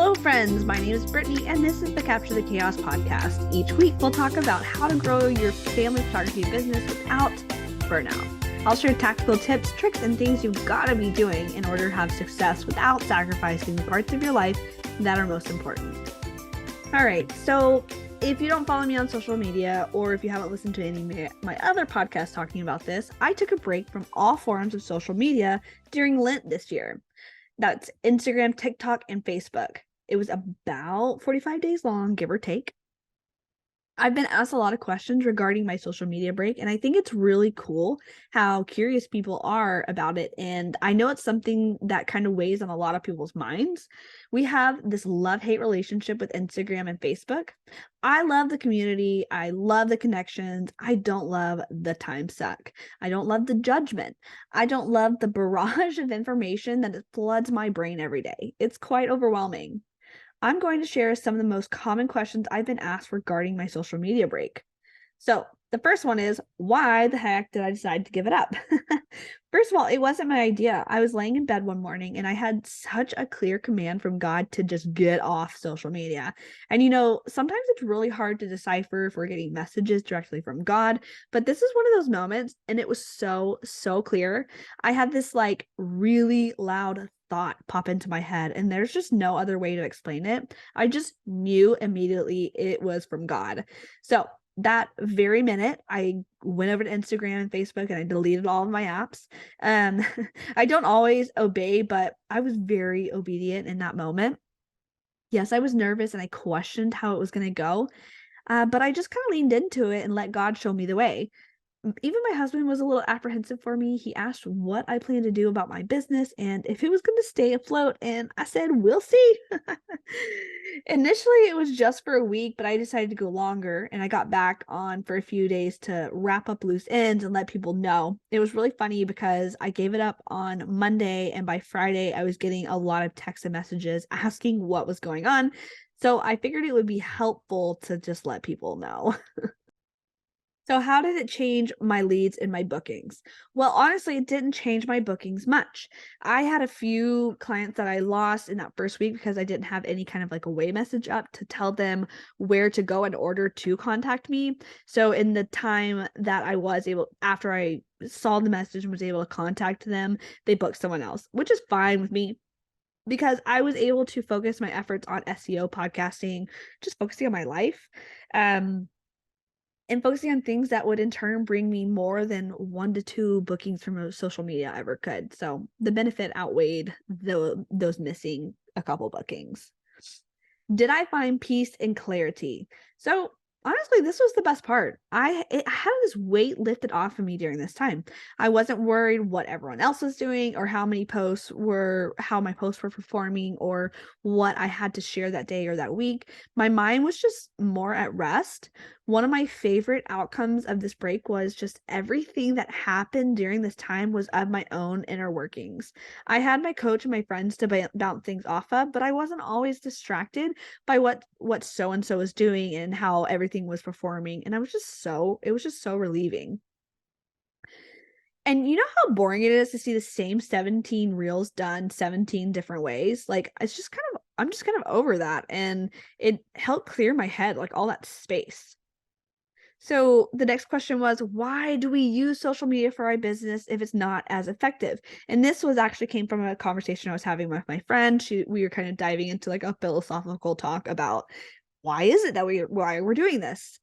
Hello, friends. My name is Brittnie, and this is the Capture the Chaos podcast. Each week, we'll talk about how to grow your family photography business without burnout. I'll share tactical tips, tricks, and things you've got to be doing in order to have success without sacrificing the parts of your life that are most important. All right, so if you don't follow me on social media, or if you haven't listened to any of my other podcasts talking about this, I took a break from all forms of social media during Lent this year. That's Instagram, TikTok, and Facebook. It was about 45 days long, give or take. I've been asked a lot of questions regarding my social media break, and I think it's really cool how curious people are about it. And I know it's something that kind of weighs on a lot of people's minds. We have this love-hate relationship with Instagram and Facebook. I love the community. I love the connections. I don't love the time suck. I don't love the judgment. I don't love the barrage of information that floods my brain every day. It's quite overwhelming. I'm going to share some of the most common questions I've been asked regarding my social media break. So the first one is, why the heck did I decide to give it up? First of all, it wasn't my idea. I was laying in bed one morning and I had such a clear command from God to just get off social media. And sometimes it's really hard to decipher if we're getting messages directly from God, but this is one of those moments, and it was so clear. I had this really loud thought pop into my head, and there's just no other way to explain it. I just knew immediately it was from God. So that very minute, I went over to Instagram and Facebook and I deleted all of my apps. I don't always obey, but I was very obedient in that moment. Yes, I was nervous and I questioned how it was going to go, but I just kind of leaned into it and let God show me the way. Even my husband was a little apprehensive for me. He asked what I planned to do about my business and if it was going to stay afloat, and I said, we'll see. Initially, it was just for a week, but I decided to go longer, and I got back on for a few days to wrap up loose ends and let people know. It was really funny because I gave it up on Monday, and by Friday, I was getting a lot of texts and messages asking what was going on. So I figured it would be helpful to just let people know. So how did it change my leads and my bookings? Well, honestly, it didn't change my bookings much. I had a few clients that I lost in that first week because I didn't have any kind of away message up to tell them where to go in order to contact me. So in the time that I was able, after I saw the message and was able to contact them, they booked someone else, which is fine with me, because I was able to focus my efforts on SEO, podcasting, just focusing on my life. And focusing on things that would in turn bring me more than 1 to 2 bookings from social media ever could. So the benefit outweighed those missing a couple bookings. Did I find peace and clarity? So honestly, this was the best part. I had this weight lifted off of me during this time. I wasn't worried what everyone else was doing, or how my posts were performing, or what I had to share that day or that week. My mind was just more at rest. One of my favorite outcomes of this break was just everything that happened during this time was of my own inner workings. I had my coach and my friends to bounce things off of, but I wasn't always distracted by what so-and-so was doing and how everything was performing. And it was just so relieving. And you know how boring it is to see the same 17 reels done 17 different ways? I'm just kind of over that. And it helped clear my head, all that space. So the next question was, why do we use social media for our business if it's not as effective? And this came from a conversation I was having with my friend. We were kind of diving into a philosophical talk about why is it that why we're doing this?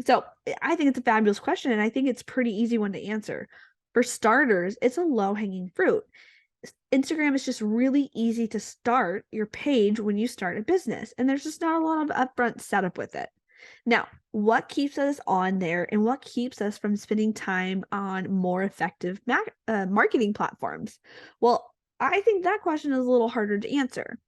So I think it's a fabulous question, and I think it's pretty easy one to answer. For starters, it's a low-hanging fruit. Instagram is just really easy to start your page when you start a business, and there's just not a lot of upfront setup with it. Now, what keeps us on there and what keeps us from spending time on more effective marketing platforms? Well, I think that question is a little harder to answer.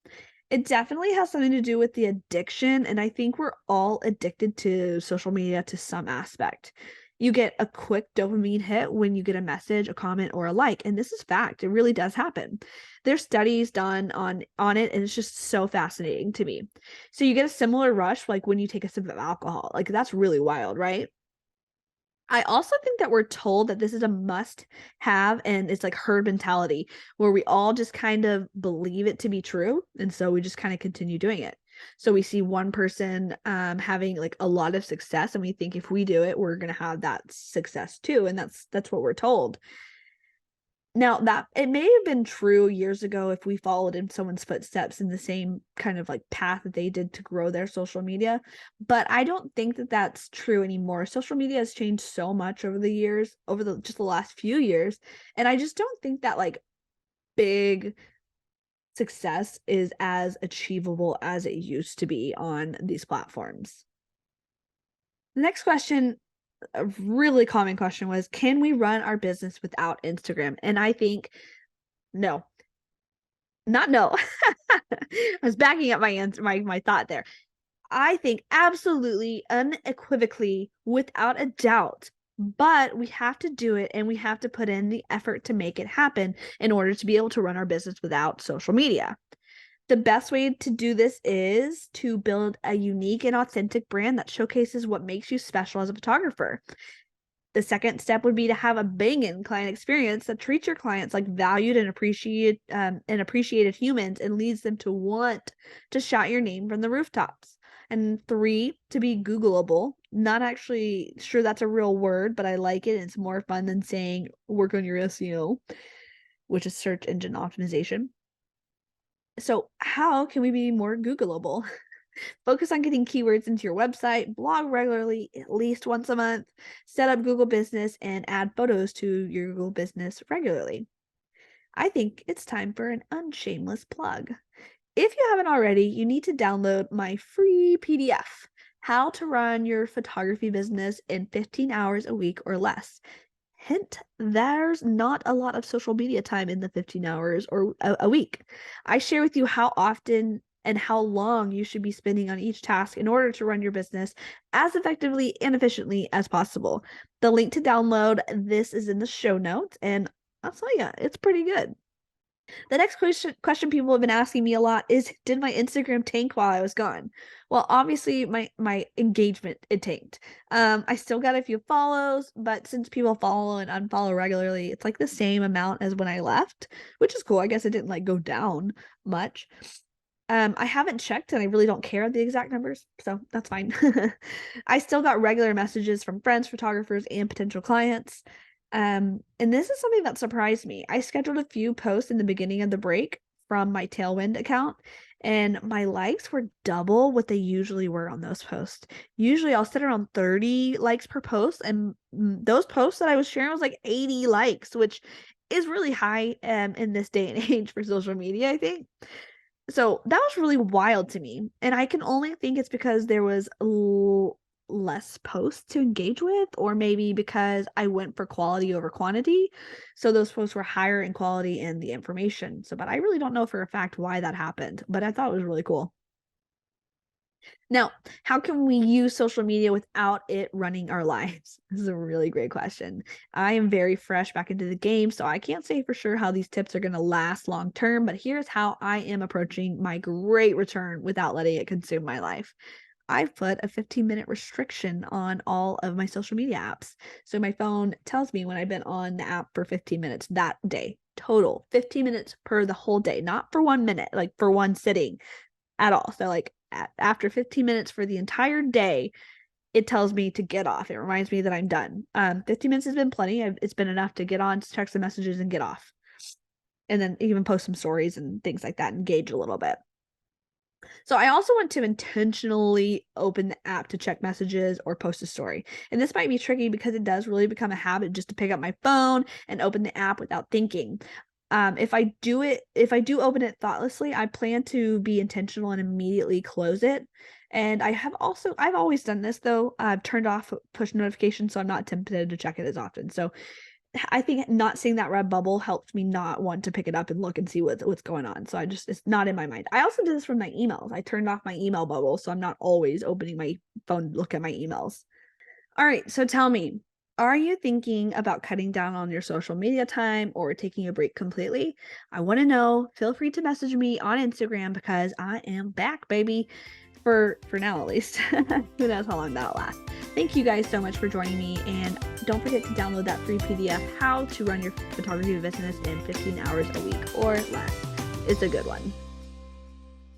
It definitely has something to do with the addiction, and I think we're all addicted to social media to some aspect. You get a quick dopamine hit when you get a message, a comment, or a like, and this is fact. It really does happen. There's studies done on it, and it's just so fascinating to me. So you get a similar rush when you take a sip of alcohol. That's really wild, right? I also think that we're told that this is a must have, and it's like herd mentality where we all just kind of believe it to be true. And so we just kind of continue doing it. So we see one person having like a lot of success, and we think if we do it, we're going to have that success too. And that's what we're told. Now that it may have been true years ago if we followed in someone's footsteps in the same kind of like path that they did to grow their social media, but I don't think that that's true anymore. Social media has changed so much over the years, over the just the last few years, and I just don't think that like big success is as achievable as it used to be on these platforms. The next question, a really common question was, can we run our business without Instagram? And I think no. Not no. I was backing up my answer, my thought there. I think absolutely, unequivocally, without a doubt, but we have to do it and we have to put in the effort to make it happen in order to be able to run our business without social media. The best way to do this is to build a unique and authentic brand that showcases what makes you special as a photographer. The second step would be to have a banging client experience that treats your clients like valued and appreciated humans and leads them to want to shout your name from the rooftops. And three, to be Googleable. Not actually sure that's a real word, but I like it. It's more fun than saying work on your SEO, which is search engine optimization. So how can we be more Googleable? Focus on getting keywords into your website, blog regularly, at least once a month, set up Google Business, and add photos to your Google Business regularly. I think it's time for an unshameless plug. If you haven't already, you need to download my free PDF, How to Run Your Photography Business in 15 Hours a Week or Less. Hint, there's not a lot of social media time in the 15 hours or a week. I share with you how often and how long you should be spending on each task in order to run your business as effectively and efficiently as possible. The link to download this is in the show notes, and I'll tell you, it's pretty good. The next question people have been asking me a lot is, did my Instagram tank while I was gone? Well, obviously my engagement, it tanked. I still got a few follows, but since people follow and unfollow regularly, it's like the same amount as when I left, which is cool. I guess it didn't like go down much. I haven't checked and I really don't care the exact numbers, so that's fine. I still got regular messages from friends, photographers, and potential clients. And this is something that surprised me. I scheduled a few posts in the beginning of the break from my Tailwind account, and my likes were double what they usually were on those posts. Usually I'll sit around 30 likes per post, and those posts that I was sharing was like 80 likes, which is really high in this day and age for social media, I think. So that was really wild to me. And I can only think it's because there was less posts to engage with, or maybe because I went for quality over quantity. So those posts were higher in quality in the information. So, but I really don't know for a fact why that happened, but I thought it was really cool. Now, how can we use social media without it running our lives? This is a really great question. I am very fresh back into the game, so I can't say for sure how these tips are going to last long term, but here's how I am approaching my great return without letting it consume my life. I've put a 15-minute restriction on all of my social media apps. So my phone tells me when I've been on the app for 15 minutes that day, total 15 minutes per the whole day, not for 1 minute, like for one sitting at all. So like after 15 minutes for the entire day, it tells me to get off. It reminds me that I'm done. 15 minutes has been plenty. It's been enough to get on, check some messages, and get off. And then even post some stories and things like that, engage a little bit. So I also want to intentionally open the app to check messages or post a story. And this might be tricky because it does really become a habit just to pick up my phone and open the app without thinking. If I do open it thoughtlessly, I plan to be intentional and immediately close it. And I've always done this though. I've turned off push notifications, so I'm not tempted to check it as often. So I think not seeing that red bubble helps me not want to pick it up and look and see what's going on. So it's not in my mind. I also did this from my emails. I turned off my email bubble, so I'm not always opening my phone to look at my emails. All right, so tell me, are you thinking about cutting down on your social media time or taking a break completely? I want to know. Feel free to message me on Instagram because I am back, baby. for now at least. Who knows how long that'll last. Thank you guys so much for joining me, and don't forget to download that free PDF, How to Run Your Photography Business in 15 Hours a Week or Less. It's a good one.